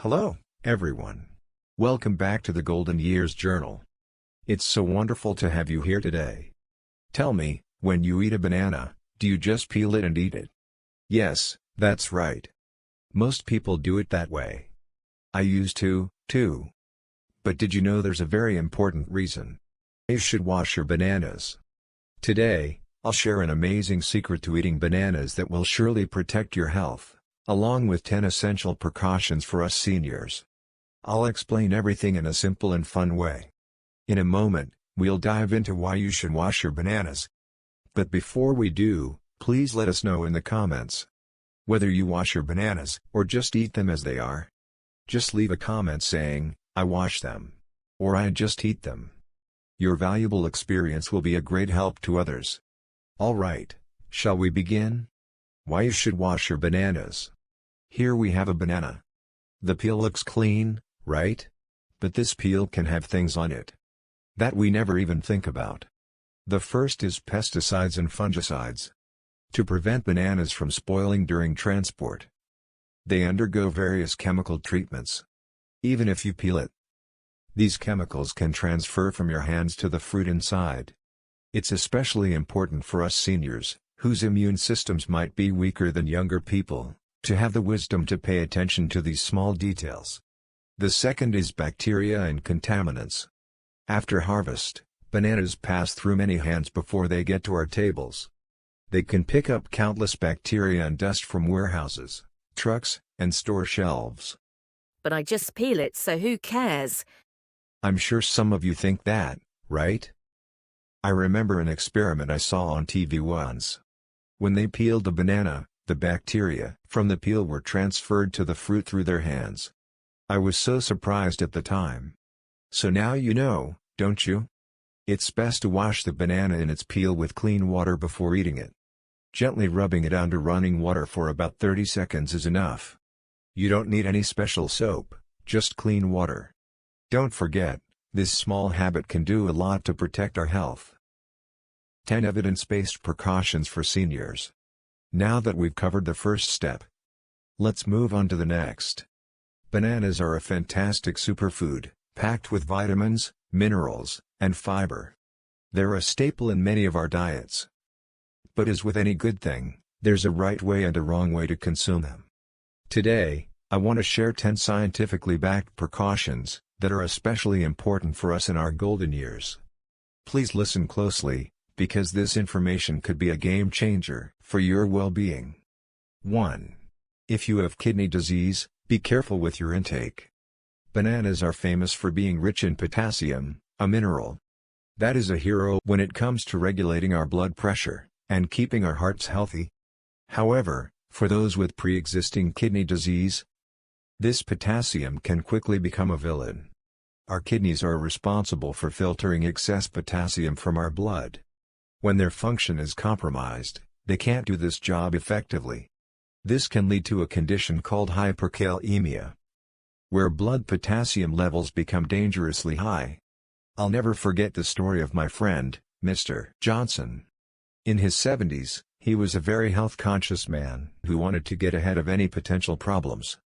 Hello, everyone. Welcome back to the Golden Years Journal. It's so wonderful to have you here today. Tell me, when you eat a banana, do you just peel it and eat it? Yes, that's right. Most people do it that way. I used to, too. But did you know there's a very important reason? You should wash your bananas. Today, I'll share an amazing secret to eating bananas that will surely protect your health, along with 10 essential precautions for us seniors. I'll explain everything in a simple and fun way. In a moment, we'll dive into why you should wash your bananas. But before we do, please let us know in the comments whether you wash your bananas or just eat them as they are. Just leave a comment saying, "I wash them," or "I just eat them." Your valuable experience will be a great help to others. Alright, shall we begin? Why you should wash your bananas. Here we have a banana. The peel looks clean, right? But this peel can have things on it that we never even think about. The first is pesticides and fungicides. To prevent bananas from spoiling during transport, they undergo various chemical treatments. Even if you peel it, these chemicals can transfer from your hands to the fruit inside. It's especially important for us seniors, whose immune systems might be weaker than younger people, to have the wisdom to pay attention to these small details. The second is bacteria and contaminants. After harvest, bananas pass through many hands before they get to our tables. They can pick up countless bacteria and dust from warehouses, trucks, and store shelves. But I just peel it, so who cares? I'm sure some of you think that, right? I remember an experiment I saw on TV once. When they peeled a banana, the bacteria from the peel were transferred to the fruit through their hands. I was so surprised at the time. So now you know, don't you? It's best to wash the banana in its peel with clean water before eating it. Gently rubbing it under running water for about 30 seconds is enough. You don't need any special soap, just clean water. Don't forget, this small habit can do a lot to protect our health. 10 evidence-based precautions for seniors. Now that we've covered the first step, let's move on to the next. Bananas are a fantastic superfood, packed with vitamins, minerals, and fiber. They're a staple in many of our diets. But as with any good thing, there's a right way and a wrong way to consume them. Today, I want to share 10 scientifically backed precautions that are especially important for us in our golden years. Please listen closely, because this information could be a game changer for your well-being. 1. If you have kidney disease, be careful with your intake. Bananas are famous for being rich in potassium, a mineral that is a hero when it comes to regulating our blood pressure and keeping our hearts healthy. However, for those with pre-existing kidney disease, this potassium can quickly become a villain. Our kidneys are responsible for filtering excess potassium from our blood. When their function is compromised, they can't do this job effectively. This can lead to a condition called hyperkalemia, where blood potassium levels become dangerously high. I'll never forget the story of my friend, Mr. Johnson. In his 70s, he was a very health-conscious man who wanted to get ahead of any potential problems.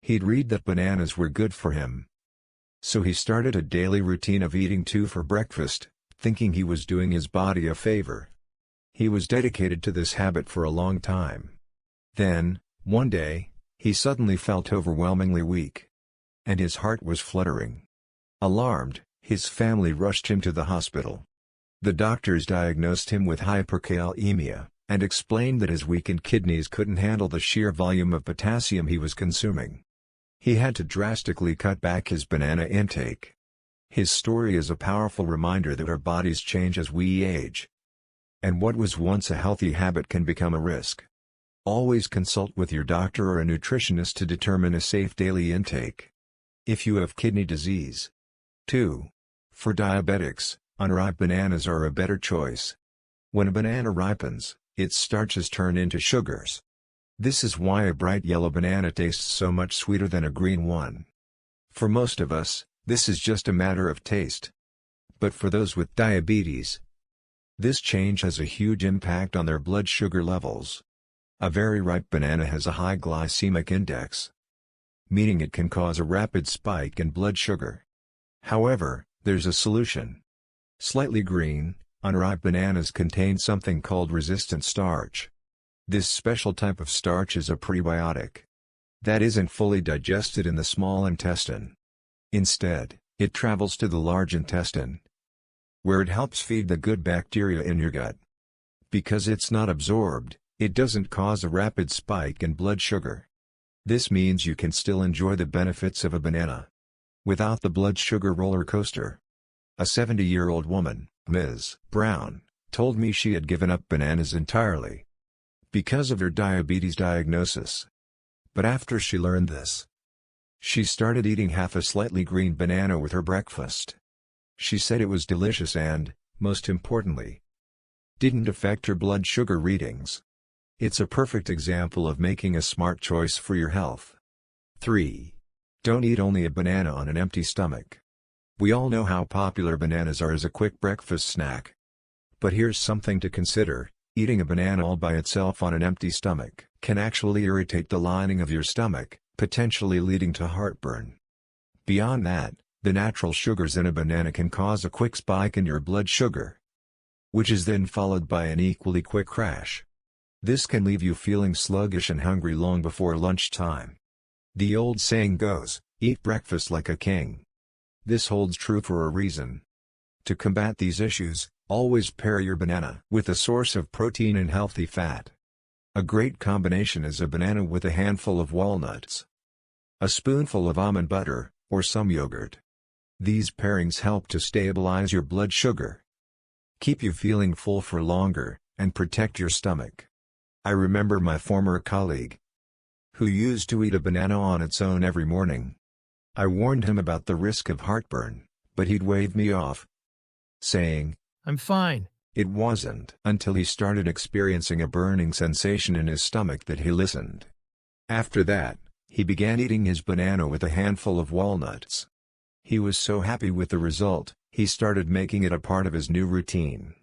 He'd read that bananas were good for him. So he started a daily routine of eating 2 for breakfast, thinking he was doing his body a favor. He was dedicated to this habit for a long time. Then, one day, he suddenly felt overwhelmingly weak, and his heart was fluttering. Alarmed, his family rushed him to the hospital. The doctors diagnosed him with hyperkalemia, and explained that his weakened kidneys couldn't handle the sheer volume of potassium he was consuming. He had to drastically cut back his banana intake. His story is a powerful reminder that our bodies change as we age, and what was once a healthy habit can become a risk. Always consult with your doctor or a nutritionist to determine a safe daily intake. If you have kidney disease. 2. For diabetics, unripe bananas are a better choice. When a banana ripens, its starches turn into sugars. This is why a bright yellow banana tastes so much sweeter than a green one. For most of us, this is just a matter of taste. But for those with diabetes, this change has a huge impact on their blood sugar levels. A very ripe banana has a high glycemic index. meaning it can cause a rapid spike in blood sugar. However, there's a solution. Slightly green, unripe bananas contain something called resistant starch. This special type of starch is a prebiotic that isn't fully digested in the small intestine. Instead, it travels to the large intestine, where it helps feed the good bacteria in your gut. Because it's not absorbed, it doesn't cause a rapid spike in blood sugar. This means you can still enjoy the benefits of a banana without the blood sugar roller coaster. A 70-year-old woman, Ms. Brown, told me she had given up bananas entirely because of her diabetes diagnosis. But after she learned this, she started eating half a slightly green banana with her breakfast. She said it was delicious and, most importantly, didn't affect her blood sugar readings. It's a perfect example of making a smart choice for your health. 3. Don't eat only a banana on an empty stomach. We all know how popular bananas are as a quick breakfast snack. But here's something to consider: eating a banana all by itself on an empty stomach can actually irritate the lining of your stomach, potentially leading to heartburn. Beyond that, the natural sugars in a banana can cause a quick spike in your blood sugar, which is then followed by an equally quick crash. This can leave you feeling sluggish and hungry long before lunchtime. The old saying goes, "Eat breakfast like a king." This holds true for a reason. To combat these issues, always pair your banana with a source of protein and healthy fat. A great combination is a banana with a handful of walnuts, a spoonful of almond butter, or some yogurt. These pairings help to stabilize your blood sugar, keep you feeling full for longer, and protect your stomach. I remember my former colleague who used to eat a banana on its own every morning. I warned him about the risk of heartburn, but he'd wave me off, saying, "I'm fine." It wasn't until he started experiencing a burning sensation in his stomach that he listened. After that, he began eating his banana with a handful of walnuts. He was so happy with the result, he started making it a part of his new routine.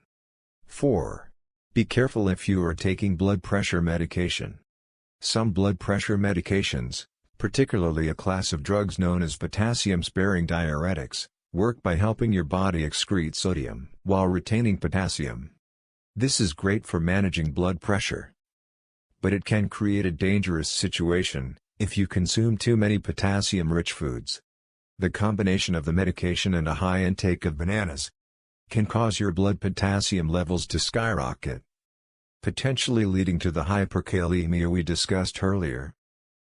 4. Be careful if you are taking blood pressure medication. Some blood pressure medications, particularly a class of drugs known as potassium-sparing diuretics, work by helping your body excrete sodium while retaining potassium. This is great for managing blood pressure, but it can create a dangerous situation if you consume too many potassium-rich foods. The combination of the medication and a high intake of bananas can cause your blood potassium levels to skyrocket, potentially leading to the hyperkalemia we discussed earlier.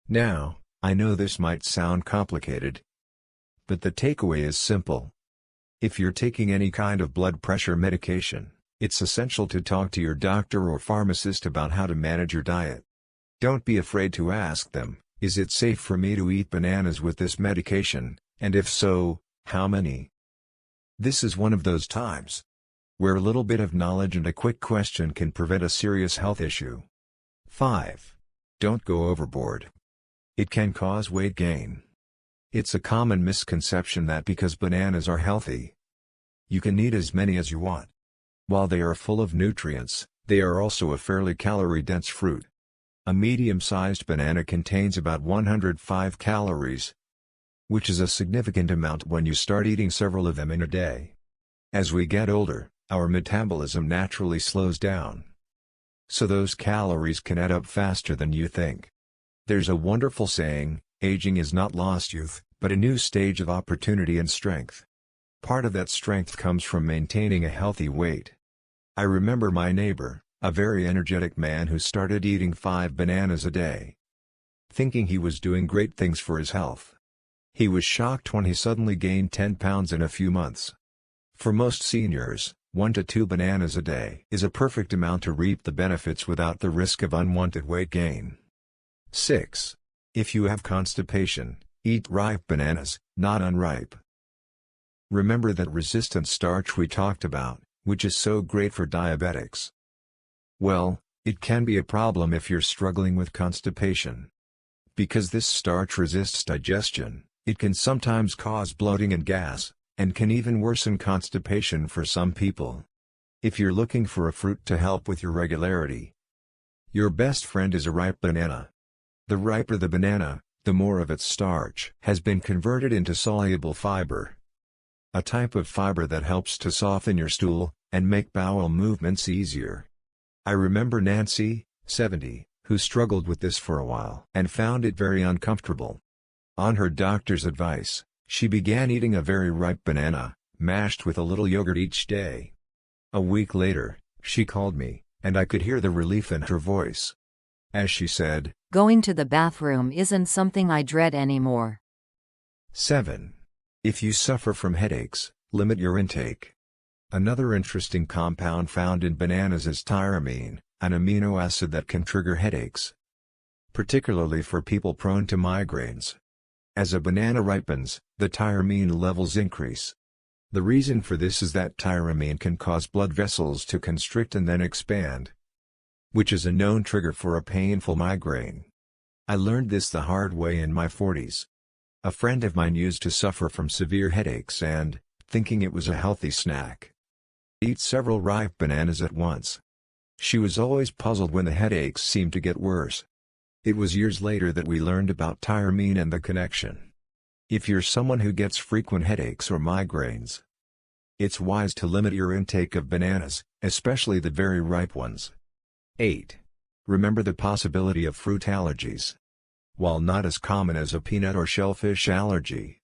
Now, I know this might sound complicated, but the takeaway is simple. If you're taking any kind of blood pressure medication, it's essential to talk to your doctor or pharmacist about how to manage your diet. Don't be afraid to ask them, "Is it safe for me to eat bananas with this medication, and if so, how many?" This is one of those times where a little bit of knowledge and a quick question can prevent a serious health issue. 5. Don't go overboard. It can cause weight gain. It's a common misconception that because bananas are healthy, you can eat as many as you want. While they are full of nutrients, they are also a fairly calorie-dense fruit. A medium-sized banana contains about 105 calories, which is a significant amount when you start eating several of them in a day. As we get older, our metabolism naturally slows down, so those calories can add up faster than you think. There's a wonderful saying, "Aging is not lost youth, but a new stage of opportunity and strength." Part of that strength comes from maintaining a healthy weight. I remember my neighbor, a very energetic man who started eating 5 bananas a day, thinking he was doing great things for his health. He was shocked when he suddenly gained 10 pounds in a few months. For most seniors, 1 to 2 bananas a day is a perfect amount to reap the benefits without the risk of unwanted weight gain. 6. If you have constipation, eat ripe bananas, not unripe. Remember that resistant starch we talked about, which is so great for diabetics? Well, it can be a problem if you're struggling with constipation. Because this starch resists digestion, it can sometimes cause bloating and gas, and can even worsen constipation for some people. If you're looking for a fruit to help with your regularity, your best friend is a ripe banana. The riper the banana, the more of its starch has been converted into soluble fiber. A type of fiber that helps to soften your stool, and make bowel movements easier. I remember Nancy, 70, who struggled with this for a while and found it very uncomfortable. On her doctor's advice, she began eating a very ripe banana, mashed with a little yogurt each day. A week later, she called me, and I could hear the relief in her voice. As she said, "Going to the bathroom isn't something I dread anymore." 7. If you suffer from headaches, limit your intake. Another interesting compound found in bananas is tyramine, an amino acid that can trigger headaches, particularly for people prone to migraines. As a banana ripens, the tyramine levels increase. The reason for this is that tyramine can cause blood vessels to constrict and then expand, which is a known trigger for a painful migraine. I learned this the hard way in my 40s. A friend of mine used to suffer from severe headaches and, thinking it was a healthy snack, eat several ripe bananas at once. She was always puzzled when the headaches seemed to get worse. It was years later that we learned about tyramine and the connection. If you're someone who gets frequent headaches or migraines, it's wise to limit your intake of bananas, especially the very ripe ones. 8. Remember the possibility of fruit allergies. While not as common as a peanut or shellfish allergy,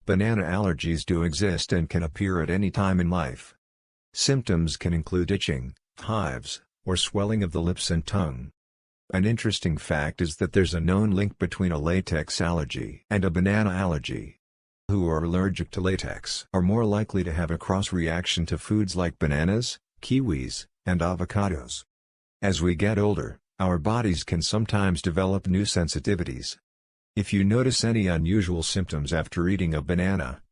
banana allergies do exist and can appear at any time in life. Symptoms can include itching, hives, or swelling of the lips and tongue. An interesting fact is that there's a known link between a latex allergy and a banana allergy. Who are allergic to latex are more likely to have a cross-reaction to foods like bananas, kiwis, and avocados. As we get older, our bodies can sometimes develop new sensitivities. If you notice any unusual symptoms after eating a banana,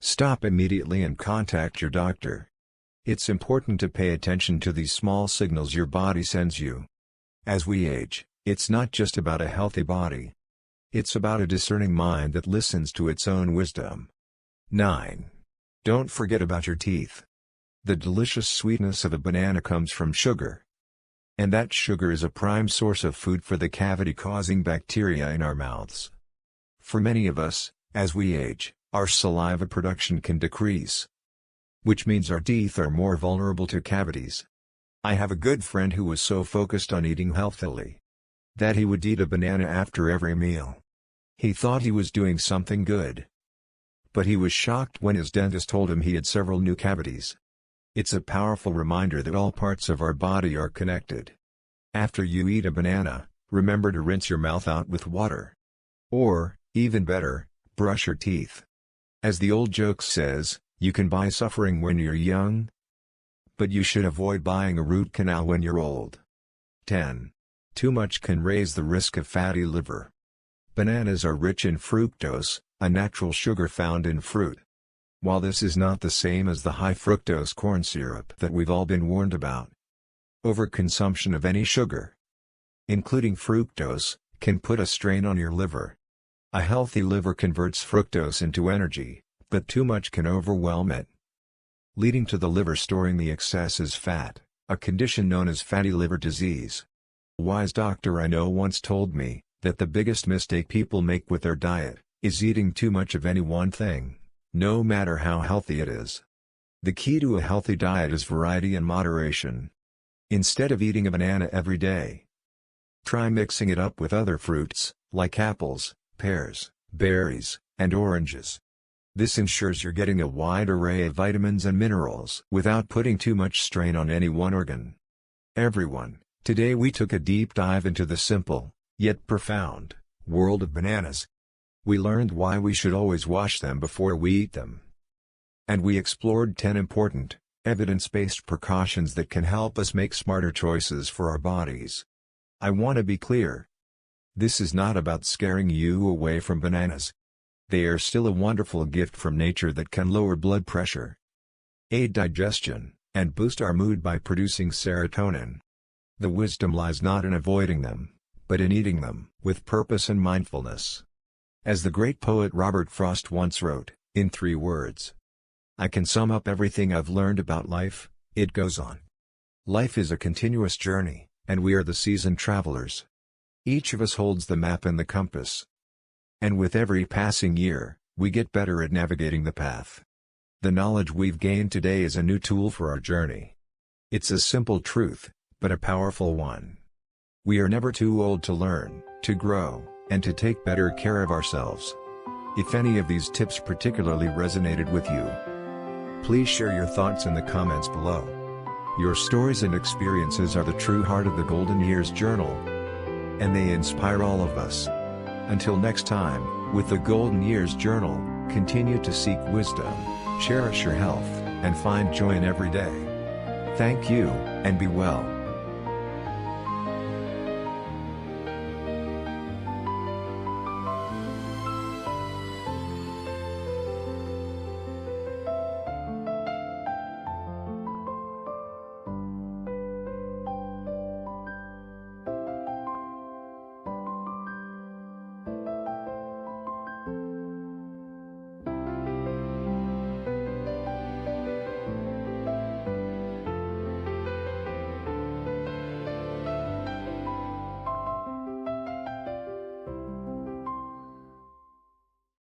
stop immediately and contact your doctor. It's important to pay attention to these small signals your body sends you. As we age, it's not just about a healthy body. It's about a discerning mind that listens to its own wisdom. 9. Don't forget about your teeth. The delicious sweetness of a banana comes from sugar, and that sugar is a prime source of food for the cavity-causing bacteria in our mouths. For many of us, as we age, our saliva production can decrease, which means our teeth are more vulnerable to cavities. I have a good friend who was so focused on eating healthily that he would eat a banana after every meal. He thought he was doing something good, but he was shocked when his dentist told him he had several new cavities. It's a powerful reminder that all parts of our body are connected. After you eat a banana, remember to rinse your mouth out with water. Or, even better, brush your teeth. As the old joke says, you can buy suffering when you're young, but you should avoid buying a root canal when you're old. 10. Too much can raise the risk of fatty liver. Bananas are rich in fructose, a natural sugar found in fruit. While this is not the same as the high fructose corn syrup that we've all been warned about, overconsumption of any sugar, including fructose, can put a strain on your liver. A healthy liver converts fructose into energy, but too much can overwhelm it, leading to the liver storing the excess as fat, a condition known as fatty liver disease. A wise doctor I know once told me that the biggest mistake people make with their diet is eating too much of any one thing, no matter how healthy it is. The key to a healthy diet is variety and moderation. Instead of eating a banana every day, try mixing it up with other fruits, like apples, pears, berries, and oranges. This ensures you're getting a wide array of vitamins and minerals without putting too much strain on any one organ. Everyone, today we took a deep dive into the simple, yet profound, world of bananas. We learned why we should always wash them before we eat them. And we explored 10 important, evidence-based precautions that can help us make smarter choices for our bodies. I want to be clear. This is not about scaring you away from bananas. They are still a wonderful gift from nature that can lower blood pressure, aid digestion, and boost our mood by producing serotonin. The wisdom lies not in avoiding them, but in eating them with purpose and mindfulness. As the great poet Robert Frost once wrote, in 3 words, "I can sum up everything I've learned about life, it goes on. Life is a continuous journey, and we are the seasoned travelers. Each of us holds the map and the compass, And with every passing year, we get better at navigating the path. The knowledge we've gained today is a new tool for our journey. It's a simple truth, but a powerful one. We are never too old to learn, to grow, and to take better care of ourselves. If any of these tips particularly resonated with you, please share your thoughts in the comments below. Your stories and experiences are the true heart of the Golden Years Journal, and they inspire all of us. Until next time, with the Golden Years Journal, continue to seek wisdom, cherish your health, and find joy in every day. Thank you, and be well.